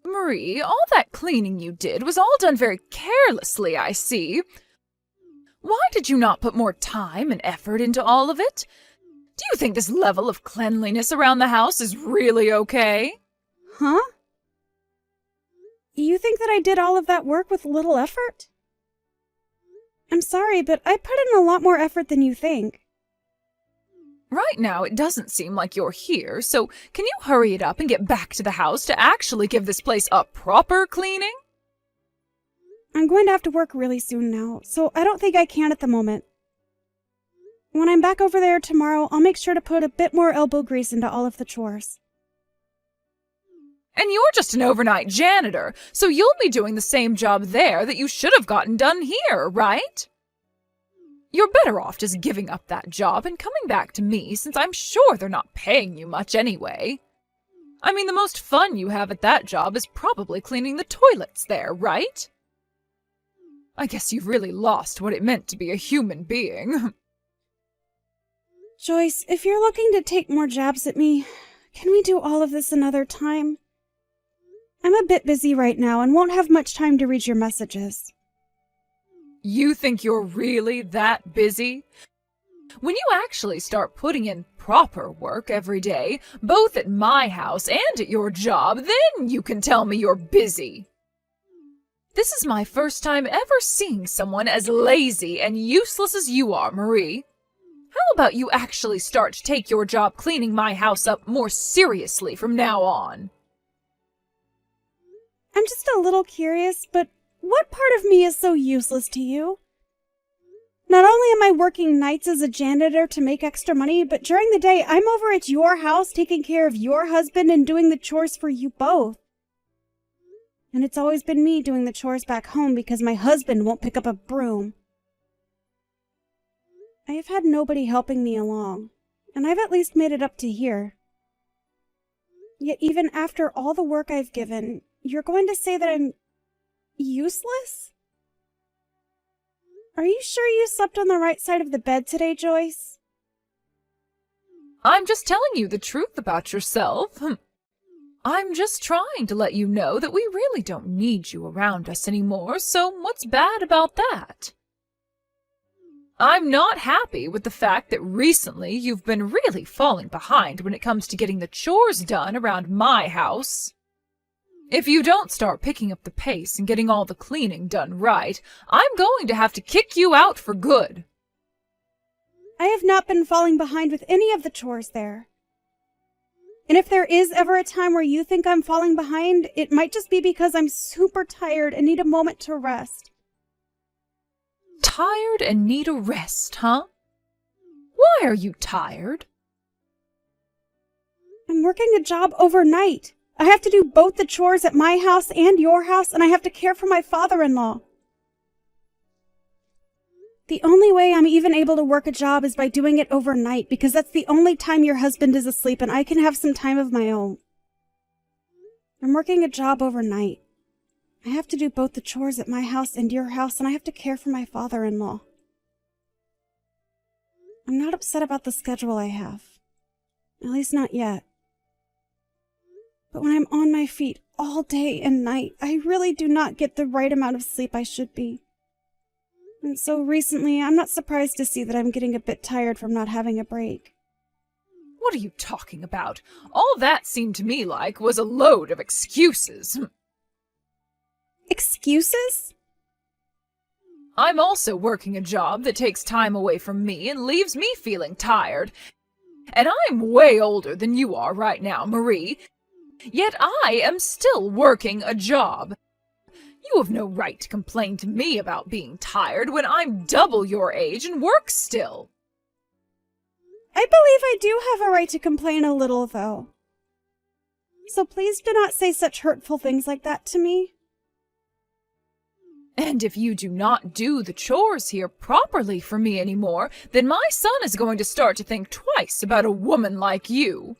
Marie, all that cleaning you did was all done very carelessly, I see. Why did you not put more time and effort into all of it? Do you think this level of cleanliness around the house is really okay? Huh? You think that I did all of that work with little effort? I'm sorry, but I put in a lot more effort than you think. Right now, it doesn't seem like you're here, so can you hurry it up and get back to the house to actually give this place a proper cleaning? I'm going to have to work really soon now, so I don't think I can at the moment. When I'm back over there tomorrow, I'll make sure to put a bit more elbow grease into all of the chores. And you're just an overnight janitor, so you'll be doing the same job there that you should have gotten done here, right? You're better off just giving up that job and coming back to me, since I'm sure they're not paying you much anyway. I mean, the most fun you have at that job is probably cleaning the toilets there, right? I guess you've really lost what it meant to be a human being. Joyce, if you're looking to take more jabs at me, can we do all of this another time? I'm a bit busy right now and won't have much time to read your messages. You think you're really that busy? When you actually start putting in proper work every day, both at my house and at your job, then you can tell me you're busy. This is my first time ever seeing someone as lazy and useless as you are, Marie. How about you actually start to take your job cleaning my house up more seriously from now on? I'm just a little curious, but what part of me is so useless to you? Not only am I working nights as a janitor to make extra money, but during the day I'm over at your house taking care of your husband and doing the chores for you both. And it's always been me doing the chores back home because my husband won't pick up a broom. I have had nobody helping me along, and I've at least made it up to here. Yet even after all the work I've given, you're going to say that I'm useless? Are you sure you slept on the right side of the bed today, Joyce? I'm just telling you the truth about yourself. I'm just trying to let you know that we really don't need you around us anymore, so what's bad about that? I'm not happy with the fact that recently you've been really falling behind when it comes to getting the chores done around my house. If you don't start picking up the pace and getting all the cleaning done right, I'm going to have to kick you out for good. I have not been falling behind with any of the chores there. And if there is ever a time where you think I'm falling behind, it might just be because I'm super tired and need a moment to rest. Tired and need a rest, huh? Why are you tired? I'm working a job overnight. I have to do both the chores at my house and your house, and I have to care for my father-in-law. The only way I'm even able to work a job is by doing it overnight, because that's the only time your husband is asleep and I can have some time of my own. I'm working a job overnight. I have to do both the chores at my house and your house, and I have to care for my father-in-law. I'm not upset about the schedule I have. At least not yet. But when I'm on my feet all day and night, I really do not get the right amount of sleep I should be. And so recently, I'm not surprised to see that I'm getting a bit tired from not having a break. What are you talking about? All that seemed to me like was a load of excuses. Excuses? I'm also working a job that takes time away from me and leaves me feeling tired. And I'm way older than you are right now, Marie. Yet I am still working a job. You have no right to complain to me about being tired when I'm double your age and work still. I believe I do have a right to complain a little, though. So please do not say such hurtful things like that to me. And if you do not do the chores here properly for me anymore, then my son is going to start to think twice about a woman like you.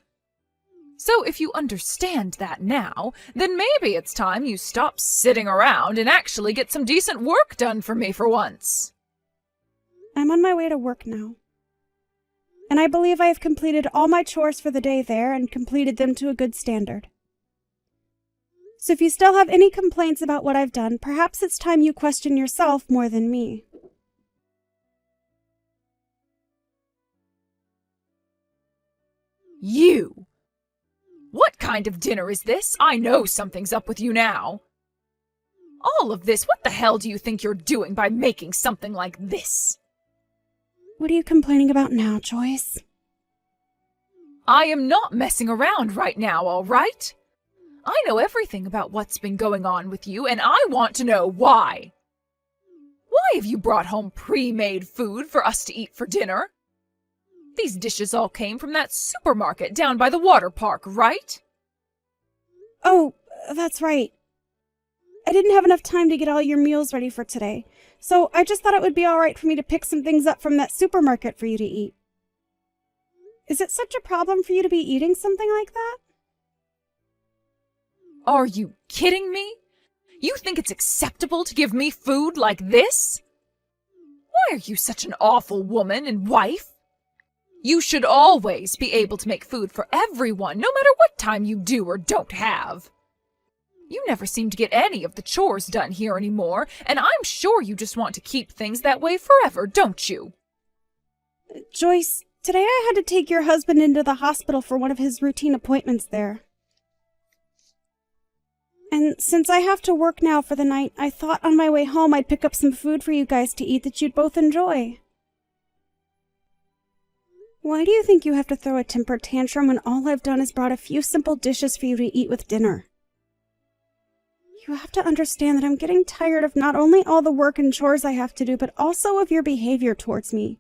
So if you understand that now, then maybe it's time you stop sitting around and actually get some decent work done for me for once. I'm on my way to work now. And I believe I have completed all my chores for the day there and completed them to a good standard. So if you still have any complaints about what I've done, perhaps it's time you question yourself more than me. You! What kind of dinner is this? I know something's up with you now. All of this, what the hell do you think you're doing by making something like this? What are you complaining about now, Joyce? I am not messing around right now, all right? I know everything about what's been going on with you, and I want to know why. Why have you brought home pre-made food for us to eat for dinner? These dishes all came from that supermarket down by the water park, right? Oh, that's right. I didn't have enough time to get all your meals ready for today, so I just thought it would be all right for me to pick some things up from that supermarket for you to eat. Is it such a problem for you to be eating something like that? Are you kidding me? You think it's acceptable to give me food like this? Why are you such an awful woman and wife? You should always be able to make food for everyone, no matter what time you do or don't have. You never seem to get any of the chores done here anymore, and I'm sure you just want to keep things that way forever, don't you? Joyce, today I had to take your husband into the hospital for one of his routine appointments there. And since I have to work now for the night, I thought on my way home I'd pick up some food for you guys to eat that you'd both enjoy. Why do you think you have to throw a temper tantrum when all I've done is brought a few simple dishes for you to eat with dinner? You have to understand that I'm getting tired of not only all the work and chores I have to do, but also of your behavior towards me.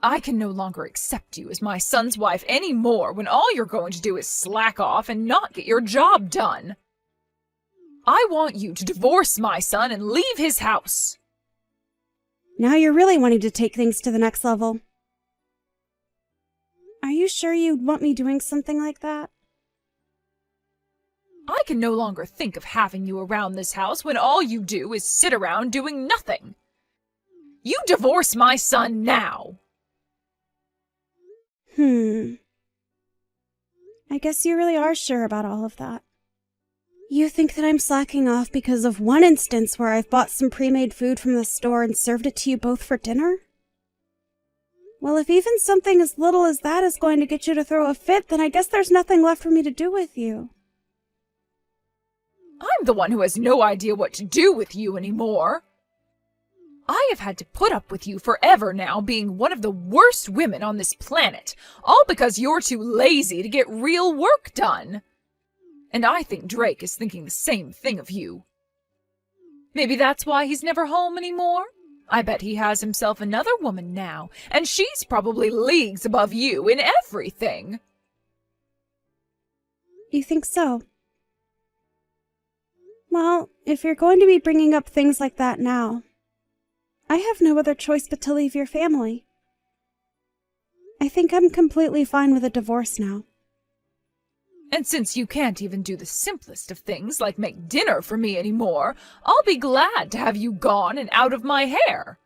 I can no longer accept you as my son's wife anymore when all you're going to do is slack off and not get your job done. I want you to divorce my son and leave his house. Now you're really wanting to take things to the next level. Are you sure you'd want me doing something like that? I can no longer think of having you around this house when all you do is sit around doing nothing. You divorce my son now. I guess you really are sure about all of that. You think that I'm slacking off because of one instance where I've bought some pre-made food from the store and served it to you both for dinner? Well, if even something as little as that is going to get you to throw a fit, then I guess there's nothing left for me to do with you. I'm the one who has no idea what to do with you anymore. I have had to put up with you forever now, being one of the worst women on this planet, all because you're too lazy to get real work done. And I think Drake is thinking the same thing of you. Maybe that's why he's never home anymore? I bet he has himself another woman now, and she's probably leagues above you in everything. You think so? Well, if you're going to be bringing up things like that now, I have no other choice but to leave your family. I think I'm completely fine with a divorce now. And since you can't even do the simplest of things like make dinner for me anymore, I'll be glad to have you gone and out of my hair.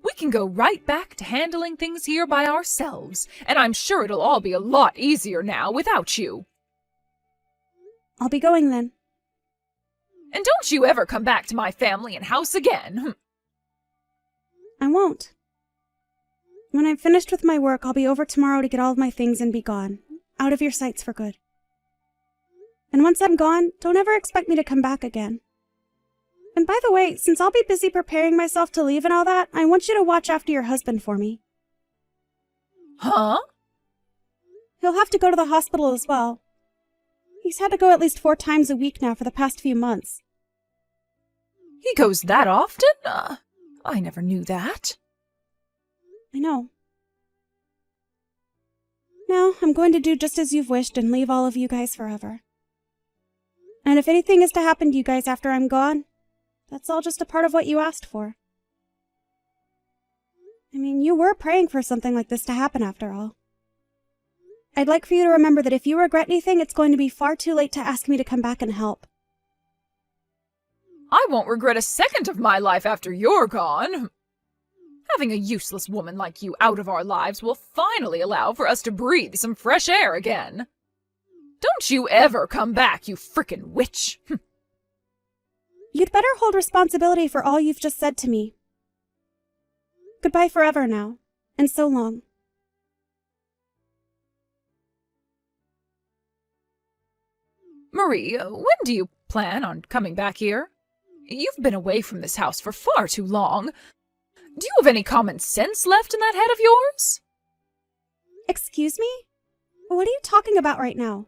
We can go right back to handling things here by ourselves, and I'm sure it'll all be a lot easier now without you. I'll be going then. And don't you ever come back to my family and house again. I won't. When I'm finished with my work, I'll be over tomorrow to get all of my things and be gone. Out of your sights for good. And once I'm gone, don't ever expect me to come back again. And by the way, since I'll be busy preparing myself to leave and all that, I want you to watch after your husband for me. Huh? He'll have to go to the hospital as well. He's had to go at least 4 times a week now for the past few months. He goes that often? I never knew that. I know. Now, I'm going to do just as you've wished and leave all of you guys forever. And if anything is to happen to you guys after I'm gone, that's all just a part of what you asked for. I mean, you were praying for something like this to happen after all. I'd like for you to remember that if you regret anything, it's going to be far too late to ask me to come back and help. I won't regret a second of my life after you're gone. Having a useless woman like you out of our lives will finally allow for us to breathe some fresh air again. Don't you ever come back, you frickin' witch! You'd better hold responsibility for all you've just said to me. Goodbye forever now, and so long. Marie, when do you plan on coming back here? You've been away from this house for far too long. Do you have any common sense left in that head of yours? Excuse me? What are you talking about right now?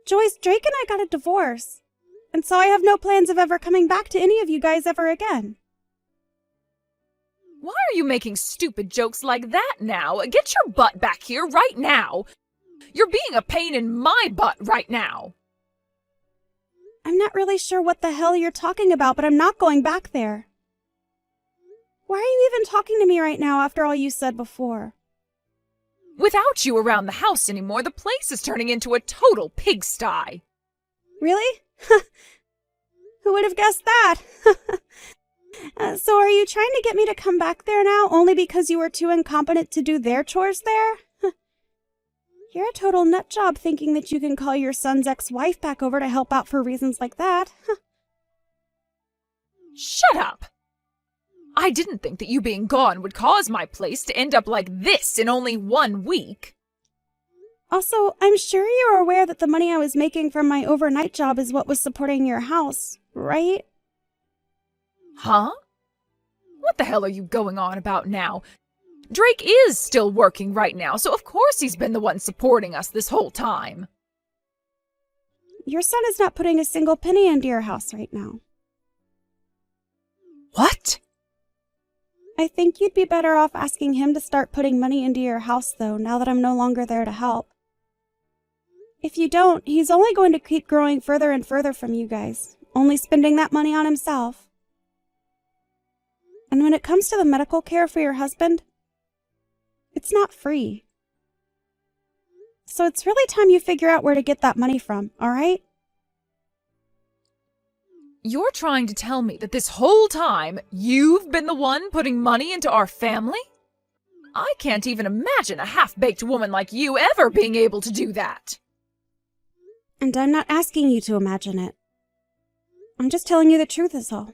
Joyce, Drake and I got a divorce, and so I have no plans of ever coming back to any of you guys ever again. Why are you making stupid jokes like that now? Get your butt back here right now! You're being a pain in my butt right now! I'm not really sure what the hell you're talking about, but I'm not going back there. Why are you even talking to me right now after all you said before? Without you around the house anymore, the place is turning into a total pigsty. Really? Who would have guessed that? So are you trying to get me to come back there now only because you were too incompetent to do their chores there? You're a total nutjob thinking that you can call your son's ex-wife back over to help out for reasons like that. Shut up! I didn't think that you being gone would cause my place to end up like this in only 1 week. Also, I'm sure you're aware that the money I was making from my overnight job is what was supporting your house, right? Huh? What the hell are you going on about now? Drake is still working right now, so of course he's been the one supporting us this whole time. Your son is not putting a single penny into your house right now. What? I think you'd be better off asking him to start putting money into your house, though, now that I'm no longer there to help. If you don't, he's only going to keep growing further and further from you guys, only spending that money on himself. And when it comes to the medical care for your husband, it's not free. So it's really time you figure out where to get that money from, all right? You're trying to tell me that this whole time you've been the one putting money into our family? I can't even imagine a half-baked woman like you ever being able to do that. And I'm not asking you to imagine it. I'm just telling you the truth is all.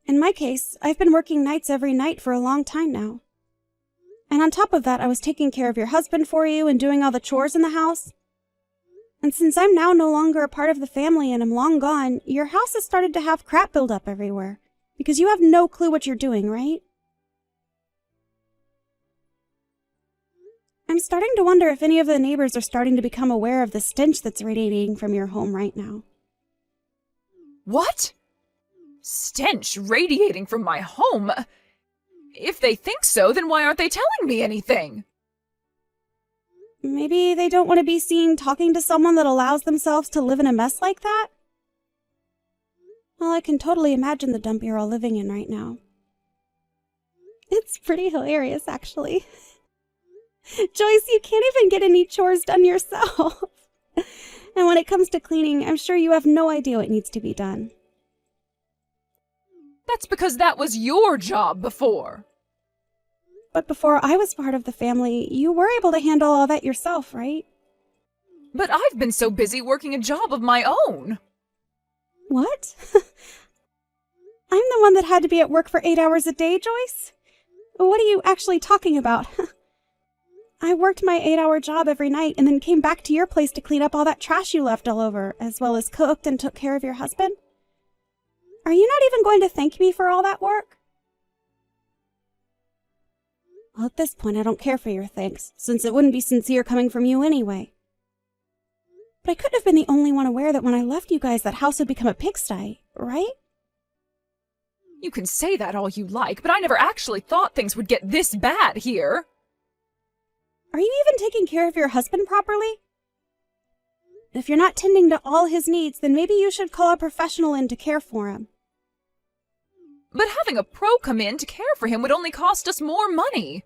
In my case, I've been working nights every night for a long time now. And on top of that, I was taking care of your husband for you and doing all the chores in the house. And since I'm now no longer a part of the family and am long gone, your house has started to have crap build up everywhere. Because you have no clue what you're doing, right? I'm starting to wonder if any of the neighbors are starting to become aware of the stench that's radiating from your home right now. What? Stench radiating from my home? If they think so, then why aren't they telling me anything? Maybe they don't want to be seen talking to someone that allows themselves to live in a mess like that? Well, I can totally imagine the dump you're all living in right now. It's pretty hilarious, actually. Joyce, you can't even get any chores done yourself. And when it comes to cleaning, I'm sure you have no idea what needs to be done. That's because that was your job before. But before I was part of the family, you were able to handle all that yourself, right? But I've been so busy working a job of my own. What? I'm the one that had to be at work for 8 hours a day, Joyce? What are you actually talking about? I worked my 8-hour job every night and then came back to your place to clean up all that trash you left all over, as well as cooked and took care of your husband. Are you not even going to thank me for all that work? Well, at this point, I don't care for your thanks, since it wouldn't be sincere coming from you anyway. But I couldn't have been the only one aware that when I left you guys, that house would become a pigsty, right? You can say that all you like, but I never actually thought things would get this bad here. Are you even taking care of your husband properly? If you're not tending to all his needs, then maybe you should call a professional in to care for him. But having a pro come in to care for him would only cost us more money.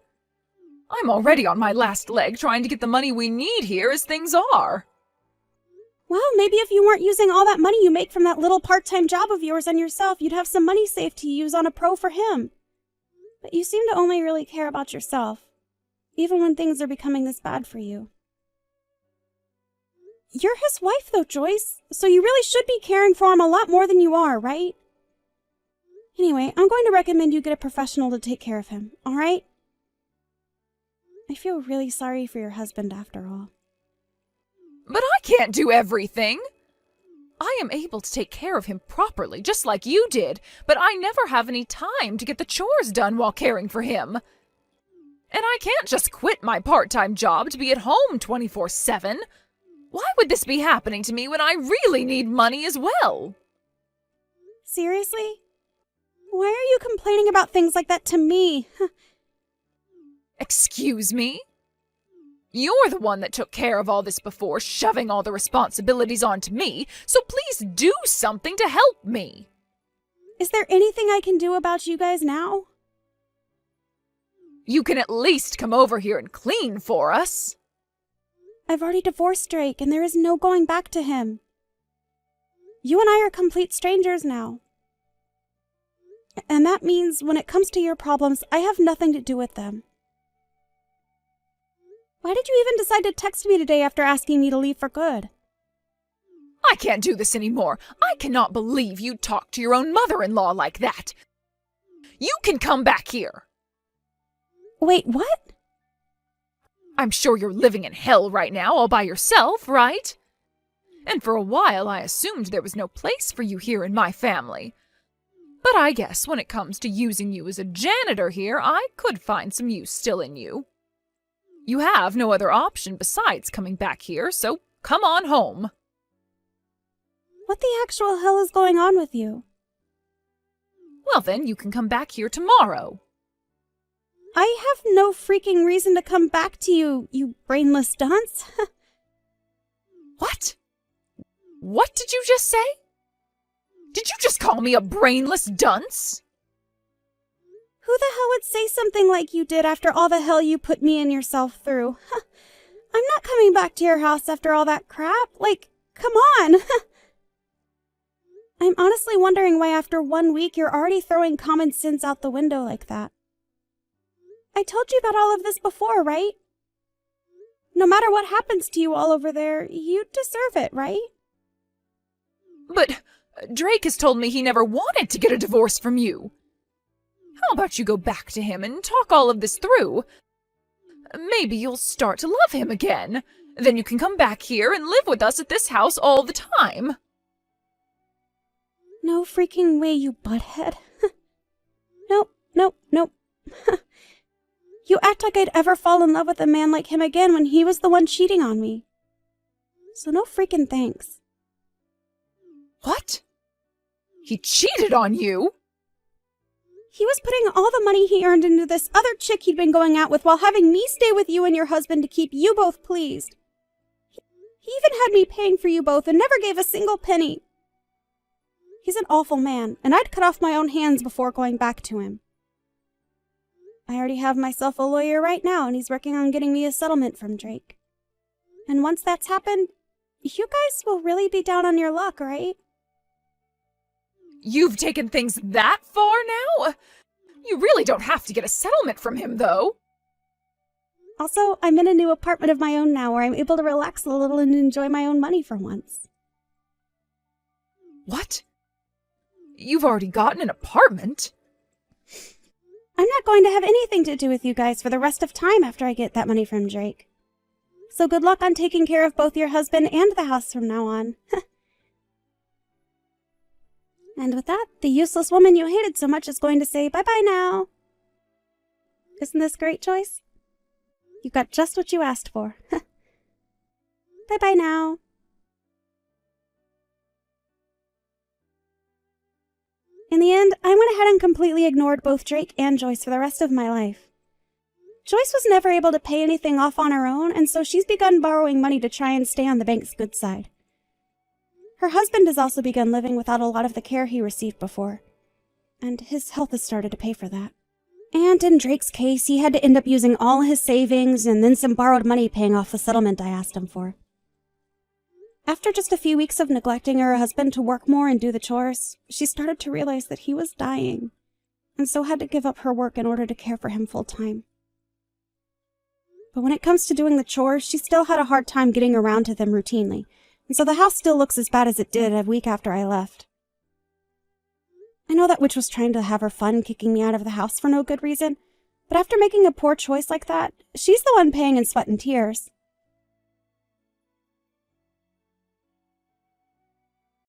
I'm already on my last leg trying to get the money we need here as things are. Well, maybe if you weren't using all that money you make from that little part-time job of yours on yourself, you'd have some money saved to use on a pro for him. But you seem to only really care about yourself, even when things are becoming this bad for you. You're his wife, though, Joyce, so you really should be caring for him a lot more than you are, right? Anyway, I'm going to recommend you get a professional to take care of him, all right? I feel really sorry for your husband after all. But I can't do everything. I am able to take care of him properly, just like you did, but I never have any time to get the chores done while caring for him. And I can't just quit my part-time job to be at home 24/7. Why would this be happening to me when I really need money as well? Seriously? Why are you complaining about things like that to me? Excuse me? You're the one that took care of all this before, shoving all the responsibilities onto me, so please do something to help me. Is there anything I can do about you guys now? You can at least come over here and clean for us. I've already divorced Drake, and there is no going back to him. You and I are complete strangers now. And that means when it comes to your problems, I have nothing to do with them. Why did you even decide to text me today after asking me to leave for good? I can't do this anymore. I cannot believe you talked to your own mother-in-law like that. You can come back here. Wait, what? I'm sure you're living in hell right now all by yourself, right? And for a while I assumed there was no place for you here in my family. But I guess when it comes to using you as a janitor here, I could find some use still in you. You have no other option besides coming back here, so come on home. What the actual hell is going on with you? Well then, you can come back here tomorrow. I have no freaking reason to come back to you, you brainless dunce. What? What did you just say? Did you just call me a brainless dunce? Who the hell would say something like you did after all the hell you put me and yourself through? I'm not coming back to your house after all that crap. Like, come on. I'm honestly wondering why after 1 week you're already throwing common sense out the window like that. I told you about all of this before, right? No matter what happens to you all over there, you deserve it, right? But Drake has told me he never wanted to get a divorce from you. How about you go back to him and talk all of this through? Maybe you'll start to love him again. Then you can come back here and live with us at this house all the time. No freaking way, you butthead. Nope, nope, nope. You act like I'd ever fall in love with a man like him again when he was the one cheating on me. So no freaking thanks. What? He cheated on you? He was putting all the money he earned into this other chick he'd been going out with while having me stay with you and your husband to keep you both pleased. He even had me paying for you both and never gave a single penny. He's an awful man, and I'd cut off my own hands before going back to him. I already have myself a lawyer right now, and he's working on getting me a settlement from Drake. And once that's happened, you guys will really be down on your luck, right? You've taken things that far now? You really don't have to get a settlement from him, though. Also, I'm in a new apartment of my own now where I'm able to relax a little and enjoy my own money for once. What? You've already gotten an apartment? I'm not going to have anything to do with you guys for the rest of time after I get that money from Drake. So good luck on taking care of both your husband and the house from now on. And with that, the useless woman you hated so much is going to say bye-bye now. Isn't this great, Joyce? You got just what you asked for. Bye-bye now. In the end, I went ahead and completely ignored both Drake and Joyce for the rest of my life. Joyce was never able to pay anything off on her own, and so she's begun borrowing money to try and stay on the bank's good side. Her husband has also begun living without a lot of the care he received before, and his health has started to pay for that. And in Drake's case, he had to end up using all his savings and then some borrowed money paying off the settlement I asked him for. After just a few weeks of neglecting her husband to work more and do the chores, she started to realize that he was dying, and so had to give up her work in order to care for him full time. But when it comes to doing the chores, she still had a hard time getting around to them routinely, and so the house still looks as bad as it did a week after I left. I know that witch was trying to have her fun kicking me out of the house for no good reason, but after making a poor choice like that, she's the one paying in sweat and tears.